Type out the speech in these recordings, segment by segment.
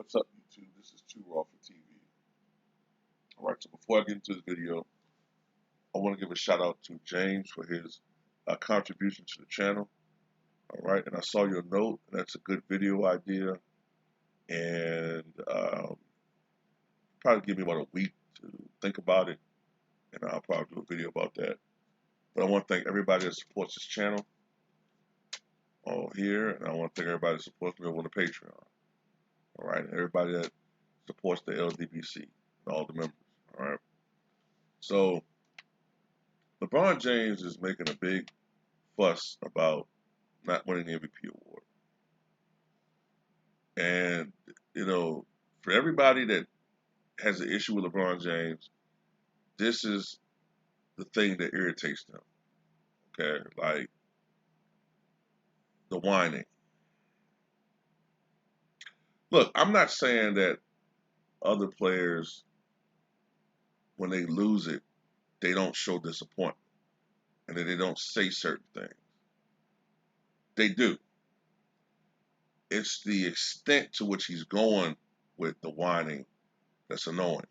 What's up, YouTube? This is Too Raw for TV. All right, so before I get into this video, I want to give a shout out to James for his contribution to the channel. All right, and I saw your note, and that's a good video idea. And probably give me about a week to think about it, and I'll probably do a video about that. But I want to thank everybody that supports this channel here, and I want to thank everybody that supports me over the Patreon. All right, and everybody that supports the LDBC, and all the members. All right. So LeBron James is making a big fuss about not winning the MVP award. And, for everybody that has an issue with LeBron James, this is the thing that irritates them. Okay? Like the whining. Look, I'm not saying that other players, when they lose it, they don't show disappointment and that they don't say certain things. They do. It's the extent to which he's going with the whining that's annoying.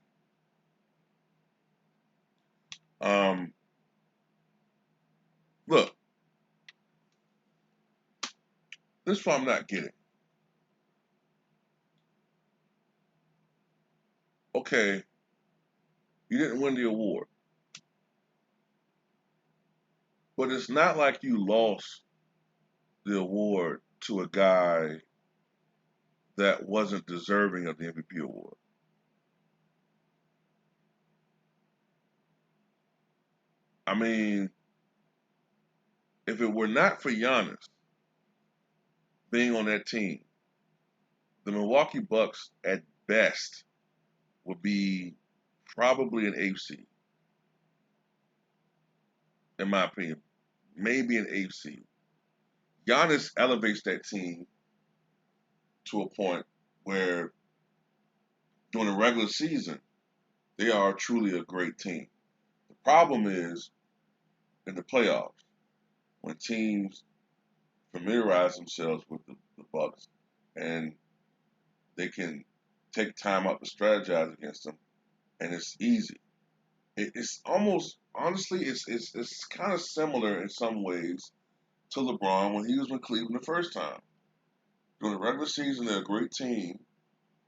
Look, this is what I'm not getting. Okay, you didn't win the award, but it's not like you lost the award to a guy that wasn't deserving of the MVP award. I mean, if it were not for Giannis being on that team, the Milwaukee Bucks at best would be probably an eighth seed, in my opinion. Maybe an eighth seed. Giannis elevates that team to a point where during the regular season, they are truly a great team. The problem is in the playoffs, when teams familiarize themselves with the Bucks and they can take time out to strategize against them, and it's easy. It's almost honestly, it's kind of similar in some ways to LeBron when he was with Cleveland the first time. During the regular season, they're a great team,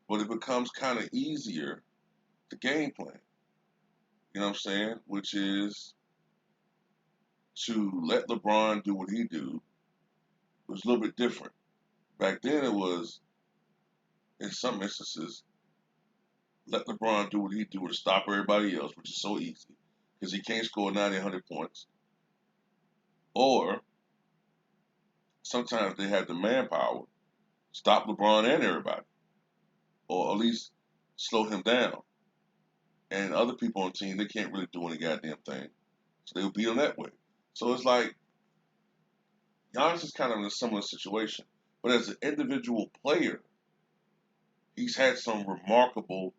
but it becomes kind of easier to game plan. You know what I'm saying? Which is to let LeBron do what he do. It was a little bit different. Back then, it was in some instances let LeBron do what he do to stop everybody else, which is so easy because he can't score 90, 100 points. Or sometimes they have the manpower, stop LeBron and everybody, or at least slow him down. And other people on the team, they can't really do any goddamn thing. So they'll beat him that way. So it's like Giannis is kind of in a similar situation. But as an individual player, he's had some remarkable,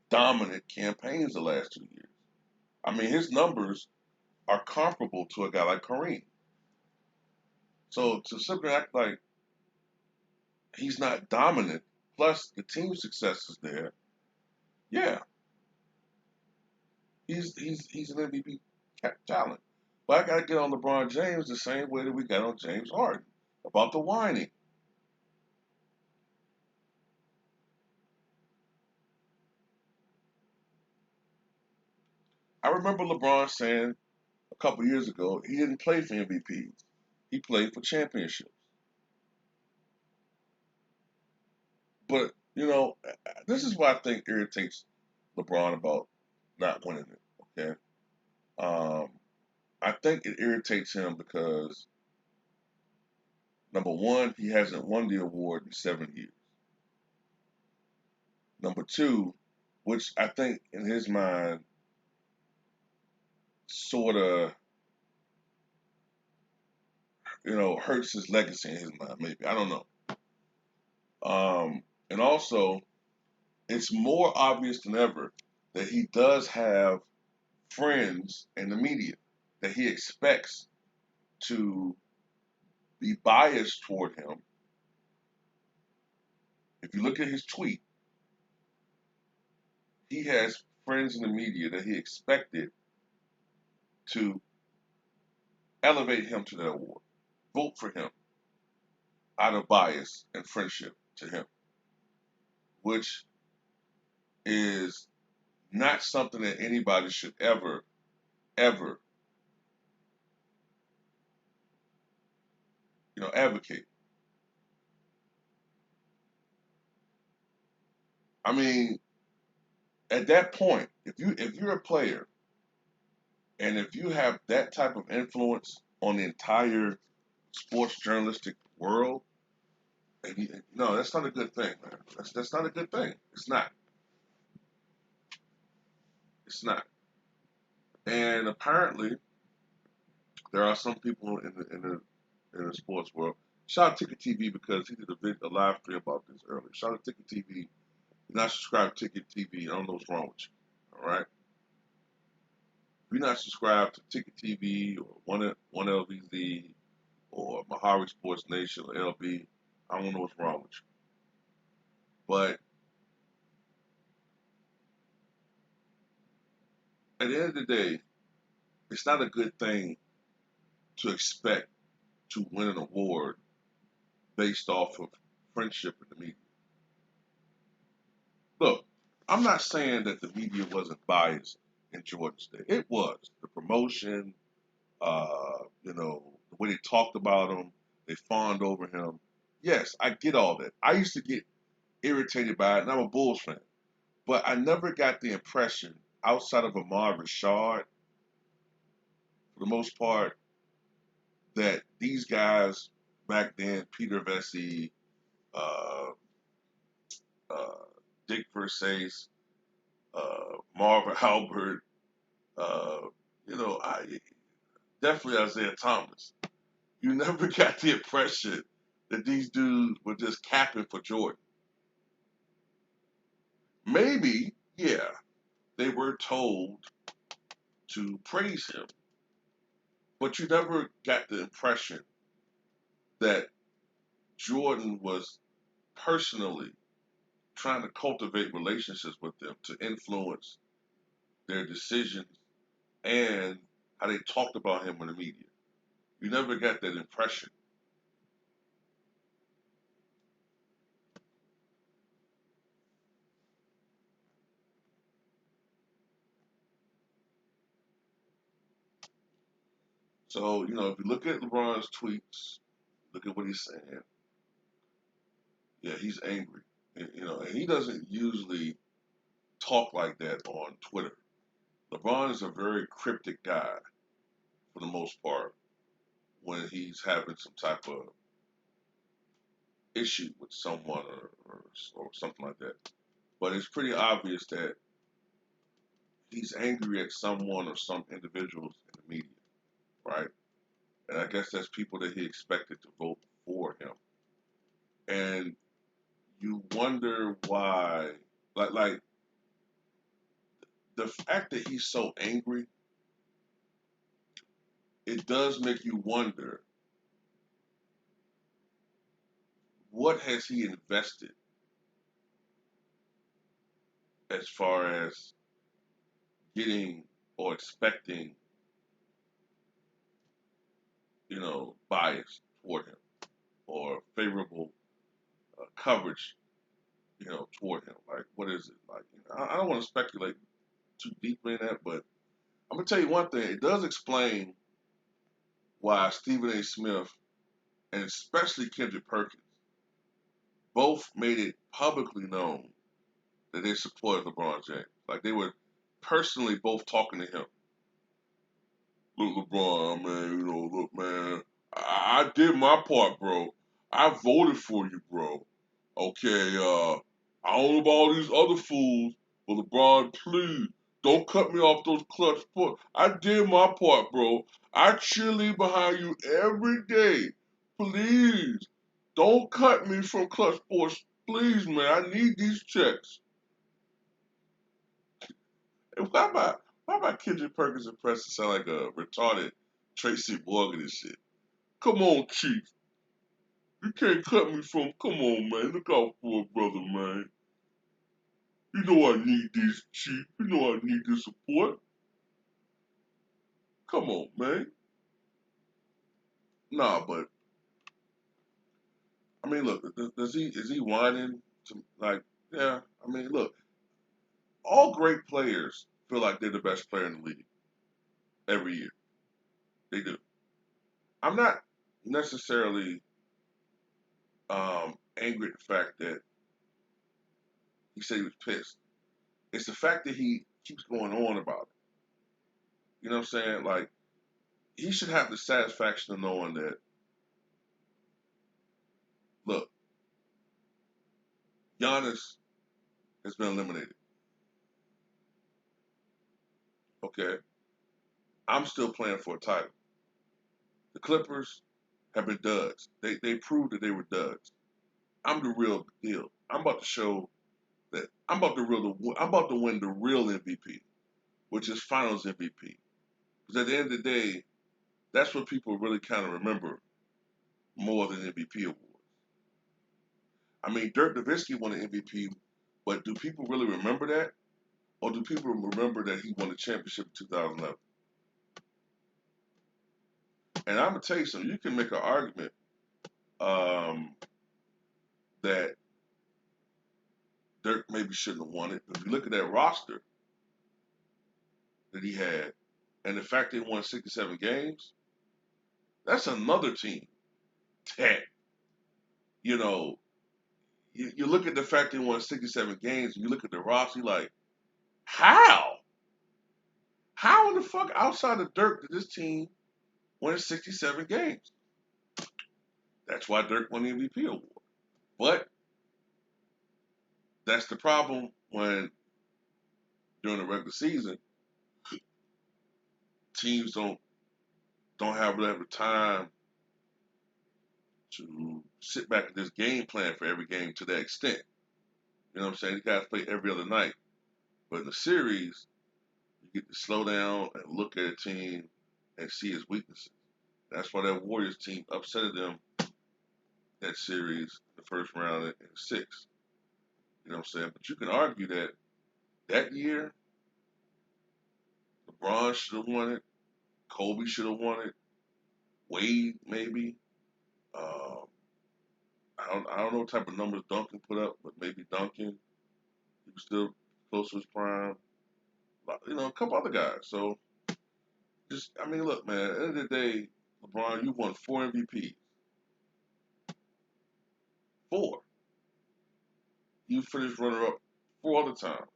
dominant campaigns the last 2 years. I mean, his numbers are comparable to a guy like Kareem. So to simply act like he's not dominant, plus the team success is there, yeah, he's an MVP talent. But I got to get on LeBron James the same way that we got on James Harden about the whining. I remember LeBron saying a couple years ago he didn't play for MVPs. He played for championships. But, this is what I think irritates LeBron about not winning it, okay? I think it irritates him because, number one, he hasn't won the award in 7 years. Number two, which I think in his mind sort of, hurts his legacy in his mind, maybe. I don't know. And also, it's more obvious than ever that he does have friends in the media that he expects to be biased toward him. If you look at his tweet, he has friends in the media that he expected to elevate him to that award, vote for him out of bias and friendship to him, which is not something that anybody should ever, advocate. I mean, at that point, if you're a player and if you have that type of influence on the entire sports journalistic world, no, that's not a good thing, man. That's not a good thing. It's not. It's not. And apparently, there are some people in the sports world. Shout out Ticket TV because he did a live stream about this earlier. Shout out Ticket TV. You're not subscribed to Ticket TV. I don't know what's wrong with you. All right. If you're not subscribed to Ticket TV or One LVZ or Mahari Sports Nation or LB, I don't know what's wrong with you. But at the end of the day, it's not a good thing to expect to win an award based off of friendship in the media. Look, I'm not saying that the media wasn't biased in Jordan's day. It was. The promotion, the way they talked about him, they fawned over him. Yes, I get all that. I used to get irritated by it, and I'm a Bulls fan. But I never got the impression, outside of Ahmad Rashad, for the most part, that these guys back then, Peter Vesey, uh, uh, Dick Versace, Marvin Albert, uh, I definitely Isaiah Thomas. You never got the impression that these dudes were just capping for Jordan. Maybe, yeah, they were told to praise him, but you never got the impression that Jordan was personally trying to cultivate relationships with them to influence their decisions and how they talked about him in the media. You never got that impression. So, if you look at LeBron's tweets, look at what he's saying. Yeah, he's angry. And he doesn't usually talk like that on Twitter. LeBron is a very cryptic guy for the most part when he's having some type of issue with someone or something like that. But it's pretty obvious that he's angry at someone or some individuals in the media, right? And I guess that's people that he expected to vote for him. And you wonder why, like the fact that he's so angry, it does make you wonder what has he invested as far as getting or expecting, bias toward him or favorable coverage, toward him. Like, what is it? Like, I don't want to speculate too deeply in that, but I'm gonna tell you one thing. It does explain why Stephen A. Smith and especially Kendrick Perkins both made it publicly known that they supported LeBron James. Like they were personally both talking to him. Look, LeBron, man, look, man, I did my part, bro. I voted for you, bro. Okay, I don't know about all these other fools, but LeBron, please, don't cut me off those clutch points. I did my part, bro. I cheerlead behind you every day. Please, don't cut me from clutch sports. Please, man, I need these checks. And why about Kendrick Perkins and Preston sound like a retarded Tracy Morgan and shit? Come on, Chief. You can't cut me from. Come on, man. Look out for a brother, man. You know I need this, Chief. You know I need the support. Come on, man. Nah, but I mean, look, is he whining to like? Yeah, I mean, look, all great players feel like they're the best player in the league every year. They do. I'm not necessarily angry at the fact that he said he was pissed. It's the fact that he keeps going on about it. You know what I'm saying? Like he should have the satisfaction of knowing that, look, Giannis has been eliminated. Okay, I'm still playing for a title. The Clippers have been duds. They proved that they were duds. I'm the real deal. I'm about to show that I'm about to win the real MVP, which is Finals MVP. Because at the end of the day, that's what people really kind of remember more than MVP awards. I mean, Dirk Nowitzki won an MVP, but do people really remember that, or do people remember that he won the championship in 2011? And I'm gonna tell you something. You can make an argument um, that Dirk maybe shouldn't have won it. If you look at that roster that he had, and the fact they won 67 games, that's another team that you know. You look at the fact they won 67 games, and you look at the roster, you're like, how? How in the fuck outside of Dirk did this team win 67 games? That's why Dirk won the MVP award. But that's the problem when during the regular season, teams don't have really have the time to sit back and just game plan for every game to that extent. You know what I'm saying? You guys play every other night. But in the series, you get to slow down and look at a team and see its weaknesses. That's why that Warriors team upset them that series, the first round in six. You know what I'm saying? But you can argue that that year, LeBron should have won it. Kobe should have won it. Wade, maybe. Uh, I don't know what type of numbers Duncan put up, but maybe Duncan. He was still close to his prime. You know, a couple other guys. So, just, I mean, look, man, at the end of the day, LeBron, you won 4 MVPs. Four. You finished runner up 4 other times.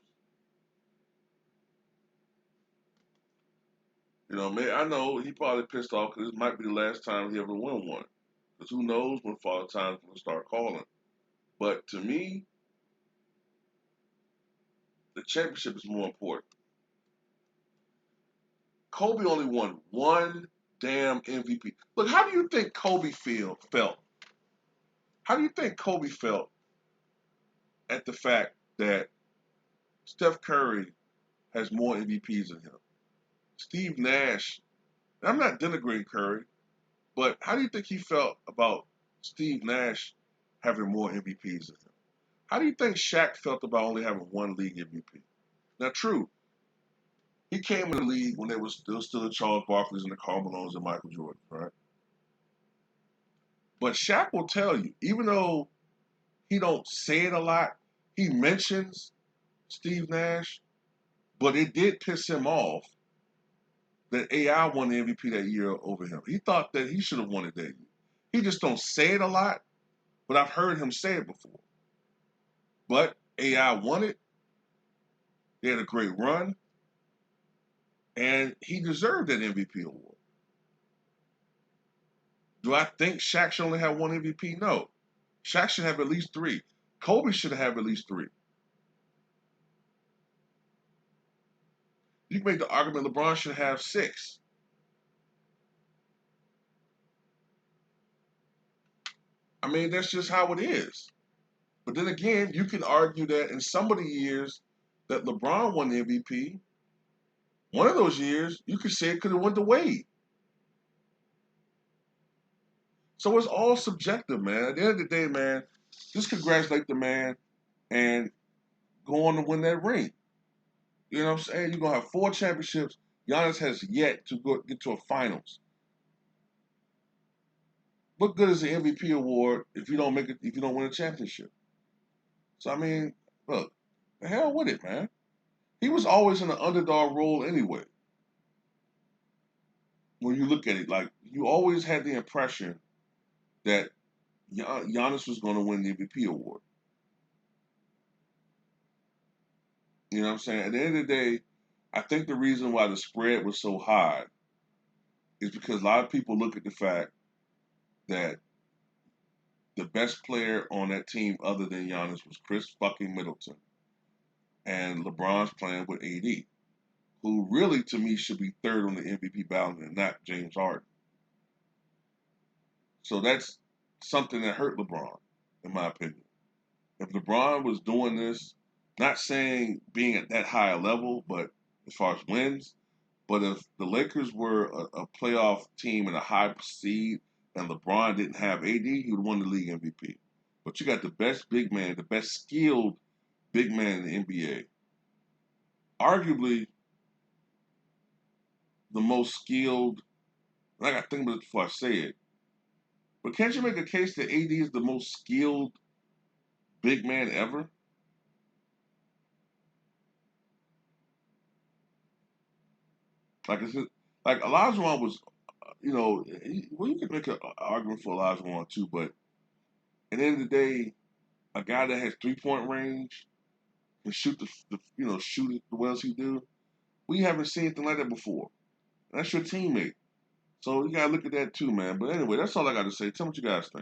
You know, man, I know he probably pissed off because this might be the last time he ever won one. Because who knows when Father Time's going to start calling. But to me, the championship is more important. Kobe only won one damn MVP. Look, how do you think Kobe felt? How do you think Kobe felt at the fact that Steph Curry has more MVPs than him? Steve Nash, and I'm not denigrating Curry, but how do you think he felt about Steve Nash having more MVPs than him? How do you think Shaq felt about only having one league MVP? Now, true, he came in the league when there was still the Charles Barkley's and the Karl Malones and Michael Jordan, right? But Shaq will tell you, even though he don't say it a lot, he mentions Steve Nash, but it did piss him off that AI won the MVP that year over him. He thought that he should have won it that year. He just don't say it a lot, but I've heard him say it before. But AI won it. They had a great run, and he deserved that MVP award. Do I think Shaq should only have one MVP? No. Shaq should have at least three. Kobe should have at least three. You can make the argument LeBron should have six. I mean, that's just how it is. But then again, you can argue that in some of the years that LeBron won the MVP, one of those years, you could say it could have went to Wade. So it's all subjective, man. At the end of the day, man, just congratulate the man and go on to win that ring. You know what I'm saying? You're gonna have 4 championships. Giannis has yet to get to a finals. What good is the MVP award if you don't make it, if you don't win a championship? So I mean, look, the hell with it, man. He was always in an underdog role anyway. When you look at it, like you always had the impression that Giannis was going to win the MVP award. You know what I'm saying? At the end of the day, I think the reason why the spread was so high is because a lot of people look at the fact that the best player on that team other than Giannis was Chris fucking Middleton. And LeBron's playing with AD, who really to me should be third on the MVP ballot and not James Harden. So that's something that hurt LeBron, in my opinion. If LeBron was doing this, not saying being at that high a level, but as far as wins, but if the Lakers were a playoff team and a high seed and LeBron didn't have AD, he would have won the league MVP. But you got the best big man, the best skilled big man in the NBA. Arguably the most skilled, and I got to think about it before I say it, but can't you make a case that AD is the most skilled big man ever? Like, like Olajuwon was, well, you could make an argument for Olajuwon too, but at the end of the day, a guy that has 3-point range and shoot shoot it the well as he do, we haven't seen anything like that before. That's your teammate. So you gotta look at that too, man. But anyway, that's all I got to say. Tell me what you guys think.